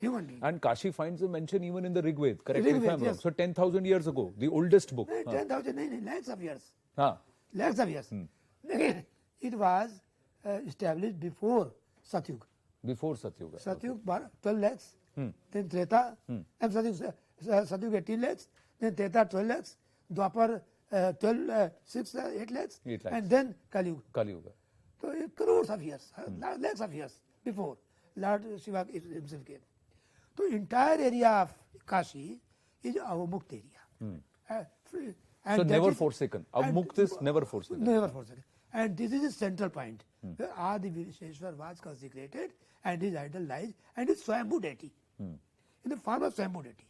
Human being. And Kashi finds a mention even in the Rig Veda, correct me if Rig I'm Veda, wrong. yes. So 10,000 years ago, the oldest book. 10,000, lakhs of years. Huh. Lakhs of years. Again, it was established before Satyug. Before Satyuga. Satyug 12 lakhs, then Treta, and Satyug 18 lakhs, then Treta 12 lakhs, Dwapar 8 lakhs, 8 lakhs. and then Kali Yuga. Kali Yuga. So crores of years, lakhs of years before Lord Shiva himself came. So entire area of Kashi is Avamukta area. And So that never is- forsaken. and- Avmukta is never forsaken. Never forsaken. And this is the central point where Adi Virisheshwar was consecrated and his idol lies and his Swayambhu deity in the form of Swayambhu deity.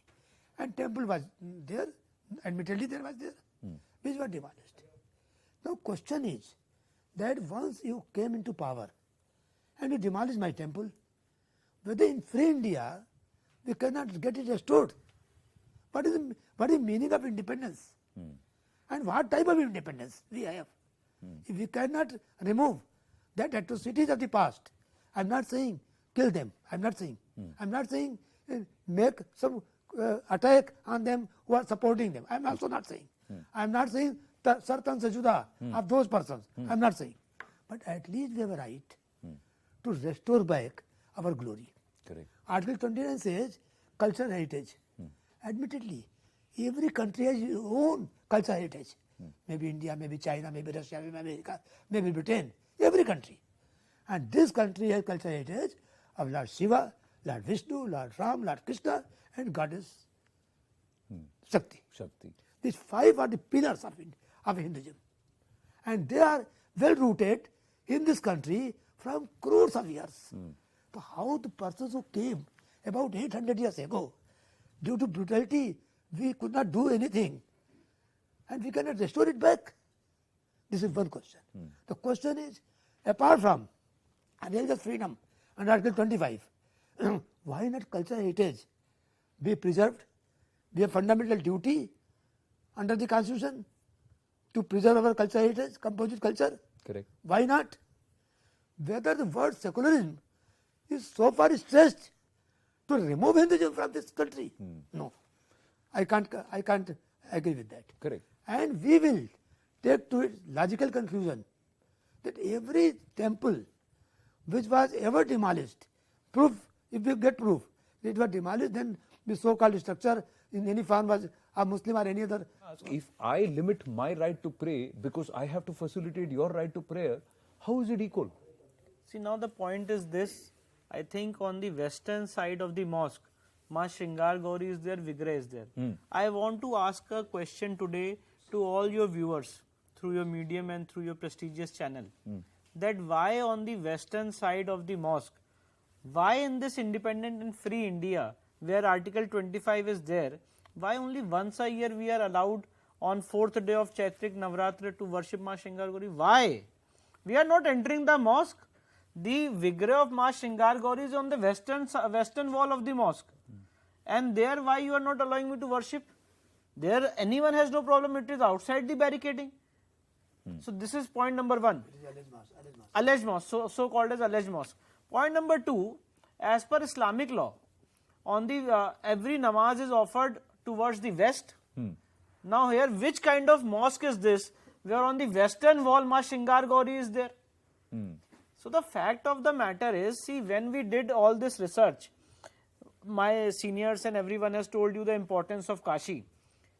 And temple was there, admittedly there was there, which were demolished. Now question is that once you came into power and you demolished my temple, whether in free India we cannot get it restored. What is the meaning of independence? And what type of independence we have? If we cannot remove that atrocities of the past, I'm not saying kill them, I'm not saying make some attack on them who are supporting them, I'm also not saying. I'm not saying sartan sajuda of those persons, I'm not saying. But at least we have a right to restore back our glory. Correct. Article 29 says cultural heritage. Admittedly, every country has its own cultural heritage. Maybe India, maybe China, maybe Russia, maybe America, maybe Britain, every country. And this country has cultural heritage of Lord Shiva, Lord Vishnu, Lord Ram, Lord Krishna, and Goddess Shakti. Shakti. These five are the pillars of Hinduism. And they are well rooted in this country from crores of years. So how the persons who came about 800 years ago, due to brutality, we could not do anything. And we cannot restore it back. This is one question. The question is, apart from religious freedom under Article 25, why not cultural heritage be preserved, be a fundamental duty under the Constitution to preserve our cultural heritage, composite culture? Correct. Why not? Whether the word secularism is so far stressed to remove Hinduism from this country? No. I can't agree with that. Correct. And we will take to its logical conclusion that every temple which was ever demolished, proof, if we get proof that it was demolished, then the so-called structure in any form was a Muslim or any other. If I limit my right to pray because I have to facilitate your right to prayer, how is it equal? See, now the point is this. I think on the western side of the mosque, Ma Shringar Gauri is there, Vigraha is there. I want to ask a question today to all your viewers through your medium and through your prestigious channel. That why on the western side of the mosque, why in this independent and free India, where Article 25 is there, why only once a year we are allowed on 4th day of Chaitrik Navratra to worship Ma Shringar Gauri? Why? We are not entering the mosque. The Vigraha of Ma Shringar Gauri is on the western wall of the mosque. And there, why you are not allowing me to worship? There, anyone has no problem, it is outside the barricading. So this is point number one. Alleged mosque, so called as alleged mosque. Point number two, as per Islamic law, on the every namaz is offered towards the west. Now here, which kind of mosque is this, where on the western wall Ma Shringar Gauri is there? So the fact of the matter is, see, when we did all this research, my seniors and everyone has told you the importance of Kashi.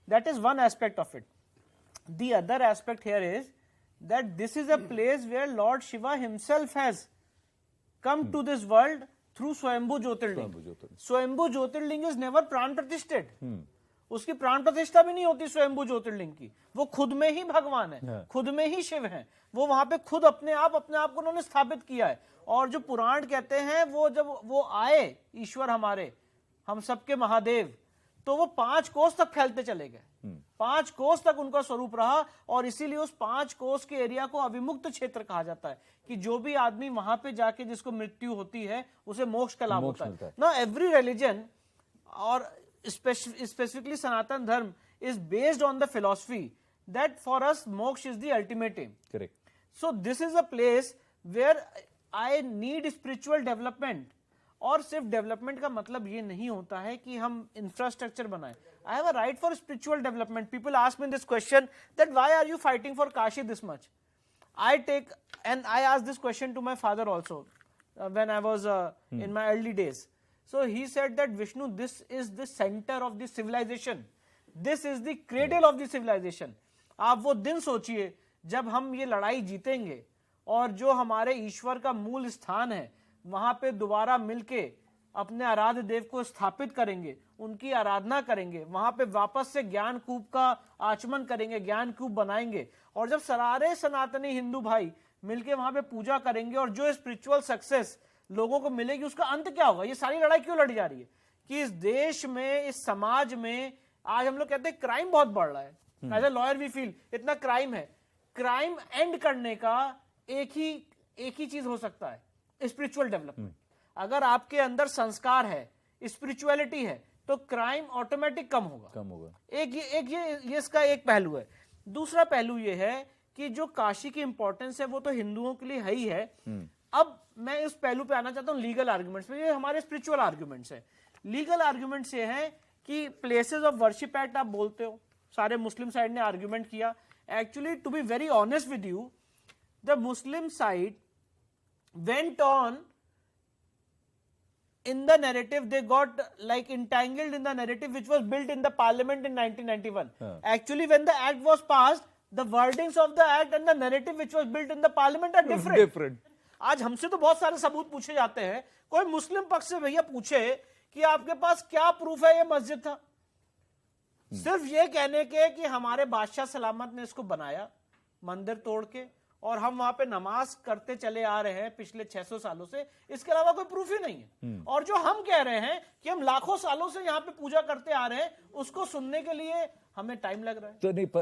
That is one aspect of it. The other aspect here is that this is a place where Lord Shiva himself has come to this world through Swayambhu Jyotirling. Swayambhu Jyotirling is never प्राण प्रतिष्ठित. उसकी प्राण प्रतिष्ठा भी नहीं होती स्वयंभू ज्योतिर्लिंग की. वो खुद में ही भगवान है, खुद में ही शिव हैं. वो वहां पे खुद अपने आप को उन्होंने स्थापित किया है. और जो पुराण कहते हैं, वो जब वो आए ईश्वर हमारे, हम सबके महादेव, तो वो 5 कोस तक फैलते चले गए. 5 कोस तक उनका स्वरूप रहा. और इसीलिए उस 5 कोस के एरिया को अविमुक्त क्षेत्र कहा जाता है, कि जो भी आदमी वहां पे जाके जिसको मृत्यु होती है उसे मोक्ष का लाभ होता है. ना एवरी रिलीजन और specifically Sanatan Dharma is based on the philosophy that for us moksha is the ultimate aim. Correct. So this is a place where I need spiritual development और सिर्फ डेवलपमेंट का मतलब ये नहीं होता है कि हम इंफ्रास्ट्रक्चर बनाएं. I have a right for spiritual development. People ask me this question that why are you fighting for Kashi this much? I asked this question to my father also when I was in my early days. So he said that Vishnu, this is the center of the civilization. This is the cradle of the civilization. आप वो दिन सोचिए जब हम ये लड़ाई जीतेंगे और जो हमारे ईश्वर का मूल स्थान है वहां पे दोबारा मिलके अपने आराध्य देव को स्थापित करेंगे, उनकी आराधना करेंगे, वहां पे वापस से ज्ञान कूप का आचमन करेंगे, ज्ञान कूप बनाएंगे, और जब सारे सनातनी हिंदू भाई मिलके वहां पे पूजा करेंगे और जो स्पिरिचुअल सक्सेस लोगों को मिलेगी उसका अंत क्या होगा? ये सारी लड़ाई क्यों लड़ी जा रही है कि इस देश में, इस समाज में आज हम लोग कहते हैं क्राइम बहुत बढ़ रहा है. As a lawyer we feel इतना क्राइम है. क्राइम एंड करने का एक ही चीज हो सकता है, स्पिरिचुअल डेवलपमेंट. अगर आपके अंदर संस्कार है, स्पिरिचुअलिटी है, तो क्राइम ऑटोमेटिक कम होगा. ये इसका एक पहलू है. दूसरा पहलू ये है कि जो काशी की इंपॉर्टेंस है वो तो हिंदुओं के लिए है ही है. अब मैं इस पहलू पे आना चाहता हूं लीगल आर्ग्यूमेंट्स पे. ये हमारे स्पिरिचुअल आर्ग्यूमेंट्स है. लीगल आर्ग्यूमेंट्स ये है कि प्लेसेस ऑफ वर्शिप एक्ट आप बोलते हो, सारे मुस्लिम साइड ने आर्ग्यूमेंट किया. Actually to be very honest with you, the Muslim side went on in the narrative. They got like entangled in the narrative which was built in the parliament in 1991. Actually, when the act was passed, the wordings of the act and the narrative which was built in the parliament are different. आज हमसे तो बहुत सारे सबूत पूछे जाते हैं. कोई मुस्लिम पक्ष से भैया पूछे कि आपके पास क्या प्रूफ है ये मस्जिद था, सिर्फ ये कहने के कि हमारे बादशाह सलामत ने इसको बनाया मंदिर तोड़ के और हम वहां पे नमाज करते चले आ रहे हैं पिछले 600 सालों से, इसके अलावा कोई प्रूफ ही नहीं है. और जो हम कह रहे हैं कि हम लाखों सालों से यहाँ पे पूजा करते आ रहे हैं, उसको सुनने के लिए हमें टाइम लग रहा है. तो नहीं, पर